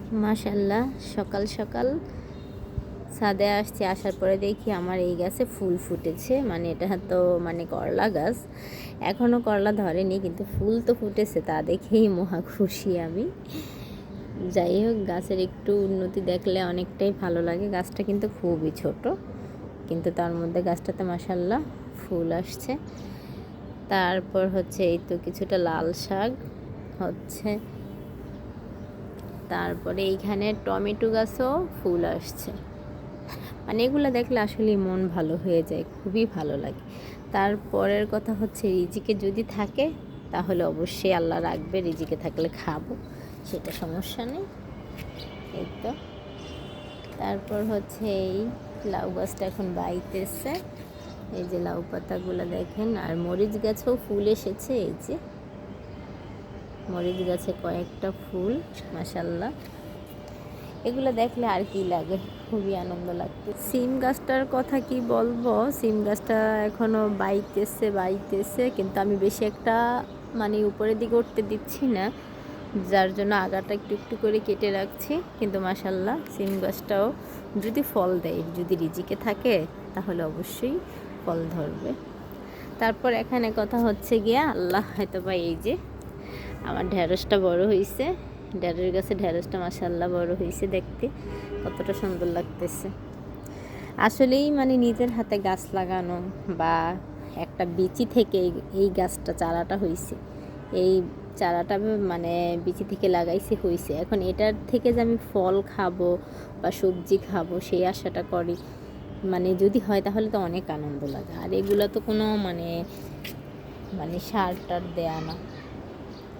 মাশাল্লাহ, সকাল সকাল ছাদে আসছি, আসার পরে দেখি আমার এই গাছে ফুল ফুটেছে। মানে এটা তো মানে করলা গাছ, এখনও করলা ধরেনি কিন্তু ফুল তো ফুটেছে, তা দেখেই মহা খুশি আমি। যাই হোক, গাছের একটু উন্নতি দেখলে অনেকটাই ভালো লাগে। গাছটা কিন্তু খুবই ছোট, কিন্তু তার মধ্যে গাছটাতে মাশাল্লাহ ফুল আসছে। তারপর হচ্ছে এই তো কিছুটা লাল শাক হচ্ছে। তারপরে এইখানে টমেটো গাছও ফুল আসছে। মানে এগুলো দেখলে আসলে মন ভালো হয়ে যায়, খুবই ভালো লাগে। তারপরের কথা হচ্ছে রিজিকে যদি থাকে তাহলে অবশ্যই আল্লাহ রাখবে, রিজিকে থাকলে খাবো, সেটা সমস্যা নেই। এই তো তারপর হচ্ছে এই লাউ গাছটা এখন বাইতেছে, এই যে লাউ পাতাগুলো দেখেন। আর মরিচ গাছেও ফুল এসেছে, এই যে মরিচ গাছে কয়েকটা ফুল, মাশাল্লাহ। এগুলো দেখলে আর কি লাগে, খুবই আনন্দ লাগছে। সিম গাছটার কথা কি বলবো, সিম গাছটা এখনও বাইতেছে, কিন্তু আমি বেশি একটা মানে উপরের দিকে উঠতে দিচ্ছি না, যার জন্য আগাটা একটু একটু করে কেটে রাখছি। কিন্তু মাশাল্লাহ সিম গাছটাও যদি ফল দেয়, যদি রিজিকে থাকে তাহলে অবশ্যই ফল ধরবে। তারপর এখানে কথা হচ্ছে গিয়া আল্লাহ হয়তো বা এই যে আমার ঢেঁড়সটা বড় হয়েছে, ঢেঁড়স গাছে ঢেঁড়সটা মাশাল্লাহ বড় হয়েছে, দেখতে কতটা সুন্দর লাগতেছে। আসলেই মানে নিজের হাতে গাছ লাগানো বা একটা বিচি থেকে এই গাছটা চারাটা হয়েছে, এই চারাটা মানে বিচি থেকে লাগাইছি হয়েছে। এখন এটার থেকে যে আমি ফল খাবো বা সবজি খাবো সেই আশাটা করি, মানে যদি হয় তাহলে তো অনেক আনন্দ লাগে। আর এগুলো তো কোনো মানে সার টার দেয়া না,